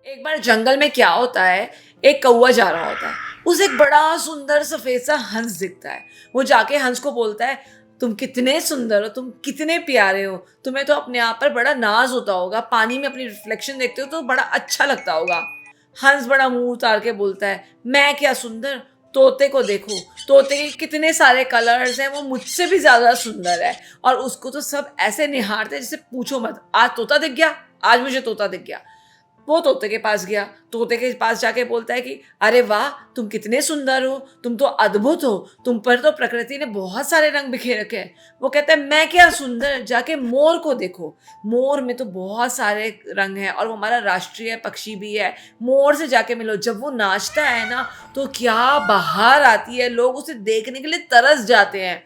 एक बार जंगल में क्या होता है, एक कौवा जा रहा होता है। उसे एक बड़ा सुंदर सफेद सा हंस दिखता है। वो जाके हंस को बोलता है, तुम कितने सुंदर हो, तुम कितने प्यारे हो, तुम्हें तो अपने आप पर बड़ा नाज होता होगा, पानी में अपनी रिफ्लेक्शन देखते हो तो बड़ा अच्छा लगता होगा। हंस बड़ा मुंह उतार के बोलता है, मैं क्या सुंदर, तोते को देखो, तोते के कितने सारे कलर्स हैं, वो मुझसे भी ज्यादा सुंदर है। और उसको तो सब ऐसे निहारते हैं जैसे पूछो मत, आज तोता दिख गया, आज मुझे तोता दिख गया। वो तोते के पास गया, तोते के पास जाके बोलता है कि अरे वाह, तुम कितने सुंदर हो, तुम तो अद्भुत हो, तुम पर तो प्रकृति ने बहुत सारे रंग बिखेर रखे हैं। वो कहता है, मैं क्या सुंदर, जाके मोर को देखो, मोर में तो बहुत सारे रंग हैं और वो हमारा राष्ट्रीय पक्षी भी है। मोर से जाके मिलो, जब वो नाचता है ना तो क्या बहार आती है, लोग उसे देखने के लिए तरस जाते हैं।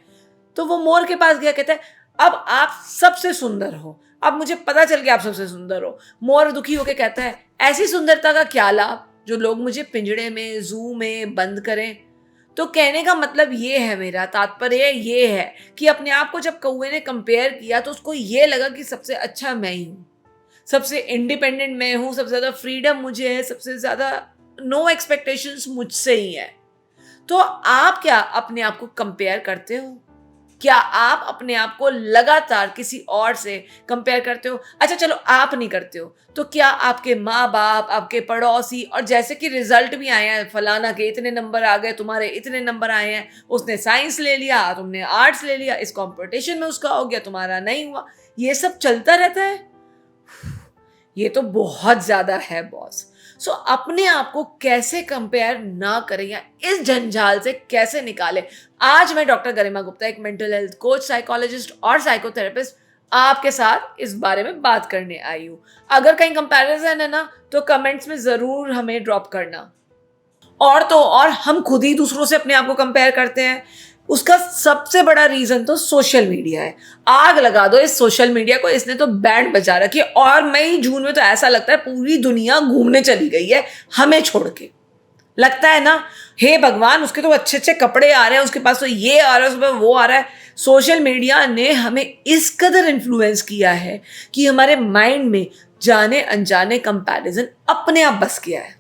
तो वो मोर के पास गया, कहता है, अब आप सबसे सुंदर हो, अब मुझे पता चल गया आप सबसे सुंदर हो। मोर दुखी होकर कहता है, ऐसी सुंदरता का क्या लाभ जो लोग मुझे पिंजड़े में, जू में बंद करें। तो कहने का मतलब ये है, मेरा तात्पर्य ये है कि अपने आप को जब कौवे ने कंपेयर किया तो उसको ये लगा कि सबसे अच्छा मैं ही हूँ, सबसे इंडिपेंडेंट मैं हूँ, सबसे ज्यादा फ्रीडम मुझे है, सबसे ज्यादा नो एक्सपेक्टेशंस मुझसे ही है। तो आप क्या अपने आप को कंपेयर करते हो? क्या आप अपने आप को लगातार किसी और से कंपेयर करते हो? अच्छा चलो, आप नहीं करते हो तो क्या आपके माँ बाप, आपके पड़ोसी, और जैसे कि रिजल्ट भी आए हैं, फलाना के इतने नंबर आ गए, तुम्हारे इतने नंबर आए हैं, उसने साइंस ले लिया, तुमने आर्ट्स ले लिया, इस कंपटीशन में उसका हो गया, तुम्हारा नहीं हुआ, ये सब चलता रहता है। ये तो बहुत ज्यादा है बॉस। सो अपने आप को कैसे कंपेयर ना करें या इस जंजाल से कैसे निकालें, आज मैं डॉक्टर गरिमा गुप्ता, एक मेंटल हेल्थ कोच, साइकोलॉजिस्ट और साइकोथेरेपिस्ट, आपके साथ इस बारे में बात करने आई हूँ। अगर कहीं कंपैरिजन है ना तो कमेंट्स में जरूर हमें ड्रॉप करना। और तो और हम खुद ही दूसरों से अपने आप को कंपेयर करते हैं। उसका सबसे बड़ा रीजन तो सोशल मीडिया है। आग लगा दो इस सोशल मीडिया को, इसने तो बैंड बजा रखी है। और मई जून में तो ऐसा लगता है पूरी दुनिया घूमने चली गई है हमें छोड़ के। लगता है ना, हे भगवान, उसके तो अच्छे अच्छे कपड़े आ रहे हैं, उसके पास तो ये आ रहा है, उसके पास वो आ रहा है। सोशल मीडिया ने हमें इस कदर इन्फ्लुएंस किया है कि हमारे माइंड में जाने अनजाने कंपैरिजन अपने आप बस गया है।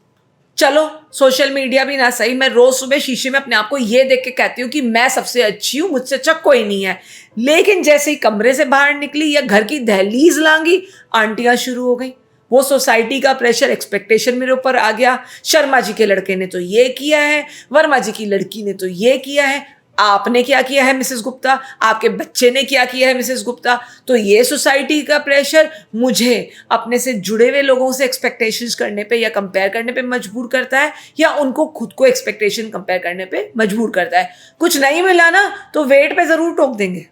चलो, सोशल मीडिया भी ना सही, मैं रोज सुबह शीशे में अपने आप को ये देख के कहती हूँ कि मैं सबसे अच्छी हूँ, मुझसे अच्छा कोई नहीं है। लेकिन जैसे ही कमरे से बाहर निकली या घर की दहलीज लांगी, आंटियां शुरू हो गई। वो सोसाइटी का प्रेशर, एक्सपेक्टेशन मेरे ऊपर आ गया। शर्मा जी के लड़के ने तो ये किया है, वर्मा जी की लड़की ने तो ये किया है, आपने क्या किया है मिसेस गुप्ता, आपके बच्चे ने क्या किया है मिसेस गुप्ता। तो ये सोसाइटी का प्रेशर मुझे अपने से जुड़े हुए लोगों से एक्सपेक्टेशंस करने पे या कंपेयर करने पे मजबूर करता है, या उनको खुद को एक्सपेक्टेशन कंपेयर करने पे मजबूर करता है। कुछ नहीं मिला ना तो वेट पे जरूर टोक देंगे।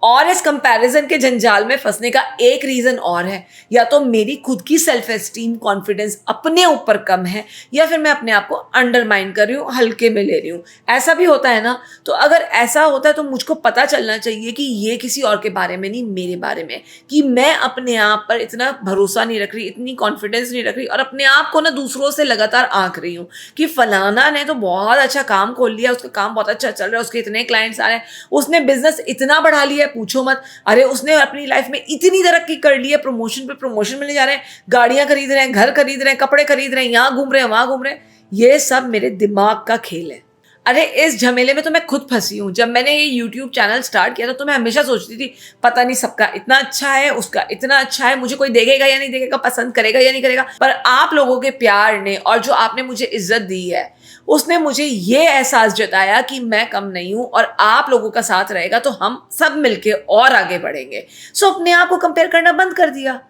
और इस कंपैरिजन के जंजाल में फंसने का एक रीजन और है, या तो मेरी खुद की सेल्फ एस्टीम, कॉन्फिडेंस अपने ऊपर कम है, या फिर मैं अपने आप को अंडरमाइन कर रही हूँ, हल्के में ले रही हूँ। ऐसा भी होता है ना। तो अगर ऐसा होता है तो मुझको पता चलना चाहिए कि ये किसी और के बारे में नहीं, मेरे बारे में, कि मैं अपने आप पर इतना भरोसा नहीं रख रही, इतनी कॉन्फिडेंस नहीं रख रही, और अपने आप को ना दूसरों से लगातार आंक रही हूँ कि फलाना ने तो बहुत अच्छा काम खोल लिया, उसका काम बहुत अच्छा चल रहा है, उसके इतने क्लाइंट्स आ रहे हैं, उसने बिजनेस इतना बढ़ा लिया है पूछो मत, अरे उसने अपनी लाइफ में इतनी तरक्की कर ली है, प्रमोशन पे प्रमोशन मिलने जा रहे हैं, गाड़ियां खरीद रहे हैं, घर खरीद रहे हैं, कपड़े खरीद रहे हैं, यहाँ घूम रहे हैं, वहां घूम रहे हैं। ये सब मेरे दिमाग का खेल है। अरे इस झमेले में तो मैं खुद फंसी हूँ। जब मैंने ये यूट्यूब चैनल स्टार्ट किया था तो मैं हमेशा सोचती थी, पता नहीं सबका इतना अच्छा है, उसका इतना अच्छा है, मुझे कोई देखेगा या नहीं देखेगा, पसंद करेगा या नहीं करेगा। पर आप लोगों के प्यार ने और जो आपने मुझे इज्जत दी है, उसने मुझे ये एहसास जताया कि मैं कम नहीं हूं, और आप लोगों का साथ रहेगा तो हम सब मिलके और आगे बढ़ेंगे। सो अपने आप को कंपेयर करना बंद कर दिया।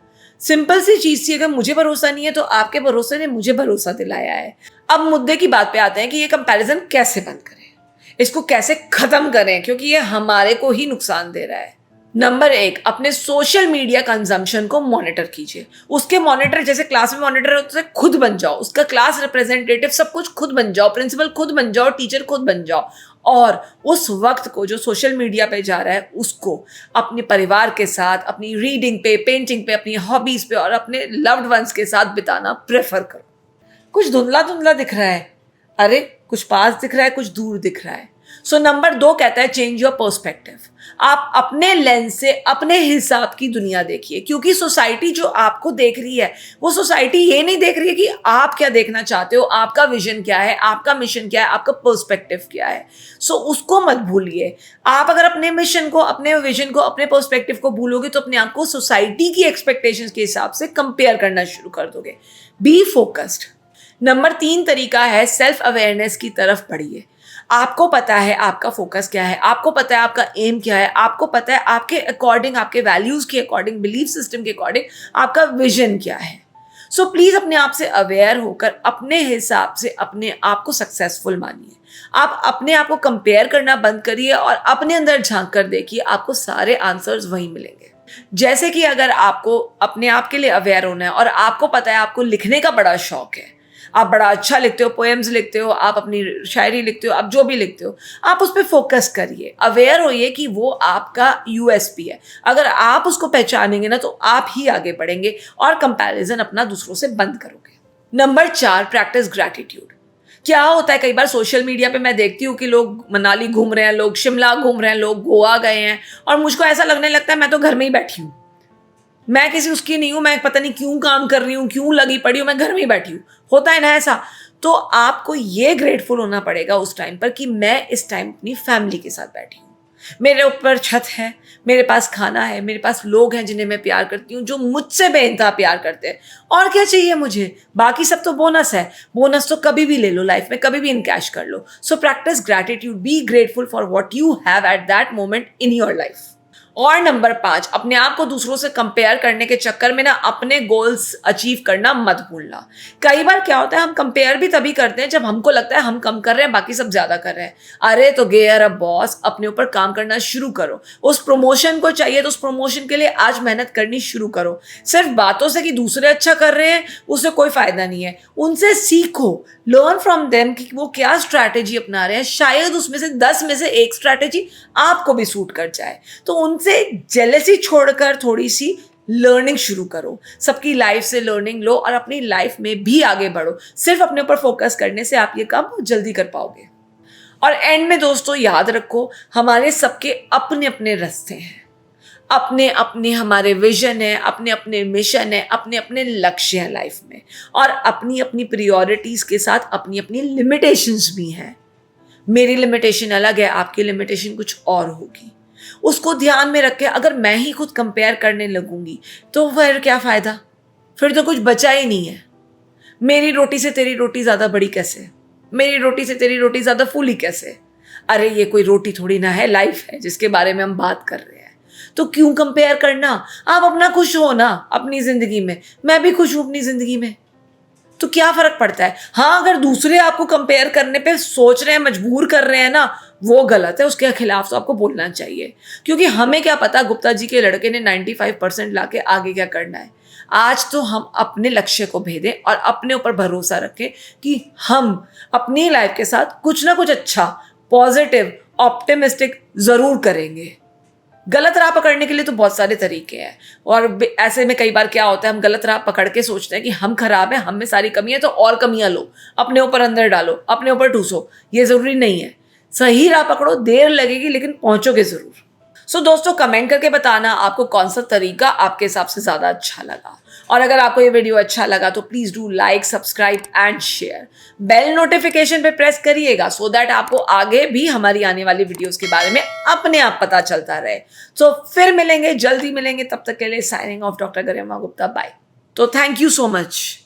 सिंपल सी चीज थी, अगर मुझे भरोसा नहीं है तो आपके भरोसे ने मुझे भरोसा दिलाया है। अब मुद्दे की बात पे आते हैं कि ये कंपैरिजन कैसे बंद करें, इसको कैसे खत्म करें, क्योंकि ये हमारे को ही नुकसान दे रहा है। नंबर एक, अपने सोशल मीडिया कंजम्पशन को मॉनिटर कीजिए। उसके मॉनिटर जैसे क्लास में मॉनिटर होते हैं, खुद बन जाओ, उसका क्लास रिप्रेजेंटेटिव, सब कुछ खुद बन जाओ, प्रिंसिपल खुद बन जाओ, टीचर खुद बन जाओ। और उस वक्त को जो सोशल मीडिया पे जा रहा है उसको अपने परिवार के साथ, अपनी रीडिंग पे, पेंटिंग पे, अपनी हॉबीज पे और अपने लव्ड वंस के साथ बिताना प्रेफर करो। कुछ धुंधला धुंधला दिख रहा है, अरे कुछ पास दिख रहा है, कुछ दूर दिख रहा है। सो नंबर 2 कहता है चेंज योर पर्सपेक्टिव। आप अपने लेंस से अपने हिसाब की दुनिया देखिए, क्योंकि सोसाइटी जो आपको देख रही है वो सोसाइटी ये नहीं देख रही है कि आप क्या देखना चाहते हो, आपका विजन क्या है, आपका मिशन क्या है, आपका पर्सपेक्टिव क्या है। सो उसको मत भूलिए। आप अगर अपने मिशन को, अपने विजन को, अपने पर्सपेक्टिव को भूलोगे तो अपने आप को सोसाइटी की एक्सपेक्टेशंस के हिसाब से कंपेयर करना शुरू कर दोगे। Be focused. नंबर 3 तरीका है सेल्फ अवेयरनेस की तरफ बढ़िए। आपको पता है आपका फोकस क्या है, आपको पता है आपका एम क्या है, आपको पता है आपके अकॉर्डिंग, आपके वैल्यूज के अकॉर्डिंग, बिलीफ सिस्टम के अकॉर्डिंग आपका विजन क्या है। सो प्लीज अपने आप से अवेयर होकर अपने हिसाब से अपने आप को सक्सेसफुल मानिए। आप अपने आप को कंपेयर करना बंद करिए और अपने अंदर झांक कर देखिए, आपको सारे आंसर्स वहीं मिलेंगे। जैसे कि अगर आपको अपने आप के लिए अवेयर होना है और आपको पता है आपको लिखने का बड़ा शौक है, आप बड़ा अच्छा लिखते हो, पोएम्स लिखते हो, आप अपनी शायरी लिखते हो, आप जो भी लिखते हो, आप उस पर फोकस करिए, अवेयर होइए कि वो आपका यूएसपी है। अगर आप उसको पहचानेंगे ना तो आप ही आगे बढ़ेंगे और कंपैरिजन अपना दूसरों से बंद करोगे। Number 4, practice gratitude. क्या होता है कई बार सोशल मीडिया पे मैं देखती हूँ कि लोग मनाली घूम रहे हैं, लोग शिमला घूम रहे हैं, लोग गोवा गए हैं, और मुझको ऐसा लगने लगता है मैं तो घर में ही बैठी हूँ, मैं किसी उसकी नहीं हूं, मैं पता नहीं क्यों काम कर रही हूं, क्यों लगी पड़ी हूं, मैं घर में ही बैठी हूं। होता है ना ऐसा। तो आपको ये ग्रेटफुल होना पड़ेगा उस टाइम पर कि मैं इस टाइम अपनी फैमिली के साथ बैठी हूं, मेरे ऊपर छत है, मेरे पास खाना है, मेरे पास लोग हैं जिन्हें मैं प्यार करती हूँ, जो मुझसे बेइंतहा प्यार करते हैं। और क्या चाहिए मुझे? बाकी सब तो बोनस है। बोनस तो कभी भी ले लो लाइफ में, कभी भी इनकैश कर लो। So practice gratitude, be grateful for what you have at that moment in your life. और नंबर 5, अपने आप को दूसरों से कंपेयर करने के चक्कर में ना अपने गोल्स अचीव करना मत भूलना। कई बार क्या होता है, हम कंपेयर भी तभी करते हैं जब हमको लगता है हम कम कर रहे हैं, बाकी सब ज्यादा कर रहे हैं। अरे तो गेयर अ बॉस, अपने ऊपर काम करना शुरू करो। उस प्रमोशन को चाहिए तो उस प्रमोशन के लिए आज मेहनत करनी शुरू करो। सिर्फ बातों से कि दूसरे अच्छा कर रहे हैं उससे कोई फायदा नहीं है। उनसे सीखो, लर्न फ्रॉम देम कि वो क्या स्ट्रैटेजी अपना रहे हैं। शायद उसमें से 10 में से एक स्ट्रैटेजी आपको भी सूट कर जाए। तो उनसे जेलसी छोड़कर थोड़ी सी लर्निंग शुरू करो। सबकी लाइफ से लर्निंग लो और अपनी लाइफ में भी आगे बढ़ो। सिर्फ अपने ऊपर फोकस करने से आप ये काम बहुत जल्दी कर पाओगे। और एंड में दोस्तों याद रखो, हमारे सबके अपने अपने रास्ते हैं, अपने अपने हमारे विजन है, अपने अपने मिशन है, अपने अपने लक्ष्य हैं लाइफ में, और अपनी अपनी प्रायोरिटीज के साथ अपनी अपनी लिमिटेशंस भी हैं। मेरी लिमिटेशन अलग है, आपकी लिमिटेशन कुछ और होगी। उसको ध्यान में रख के अगर मैं ही खुद कंपेयर करने लगूंगी तो फिर क्या फायदा? फिर तो कुछ बचा ही नहीं है। मेरी रोटी से तेरी रोटी ज्यादा बड़ी कैसे? मेरी रोटी से तेरी रोटी ज्यादा फूली कैसे? अरे ये कोई रोटी थोड़ी ना है, लाइफ है जिसके बारे में हम बात कर रहे हैं। तो क्यों कंपेयर करना? आप अपना खुश हो ना अपनी जिंदगी में, मैं भी खुश हूं अपनी जिंदगी में, तो क्या फर्क पड़ता है? हाँ, अगर दूसरे आपको कंपेयर करने पे सोच रहे हैं, मजबूर कर रहे हैं ना, वो गलत है, उसके खिलाफ तो आपको बोलना चाहिए। क्योंकि हमें क्या पता गुप्ता जी के लड़के ने 95% लाके आगे क्या करना है। आज तो हम अपने लक्ष्य को भेदें और अपने ऊपर भरोसा रखें कि हम अपनी लाइफ के साथ कुछ ना कुछ अच्छा, पॉजिटिव, ऑप्टिमिस्टिक जरूर करेंगे। गलत राह पकड़ने के लिए तो बहुत सारे तरीके हैं, और ऐसे में कई बार क्या होता है, हम गलत राह पकड़ के सोचते हैं कि हम खराब हैं, हम में सारी कमी है, तो और कमियां लो, अपने ऊपर अंदर डालो, अपने ऊपर ठूसो। ये जरूरी नहीं है। सही राह पकड़ो, देर लगेगी लेकिन पहुंचोगे जरूर। सो दोस्तों, कमेंट करके बताना आपको कौन सा तरीका आपके हिसाब से ज्यादा अच्छा लगा। और अगर आपको ये वीडियो अच्छा लगा तो please do like, subscribe and share. Bell notification पे प्रेस करिएगा सो दैट आपको आगे भी हमारी आने वाली वीडियोस के बारे में अपने आप पता चलता रहे। तो फिर मिलेंगे, जल्दी मिलेंगे, तब तक के लिए साइनिंग ऑफ डॉक्टर गरिमा गुप्ता। बाय। तो थैंक यू सो मच।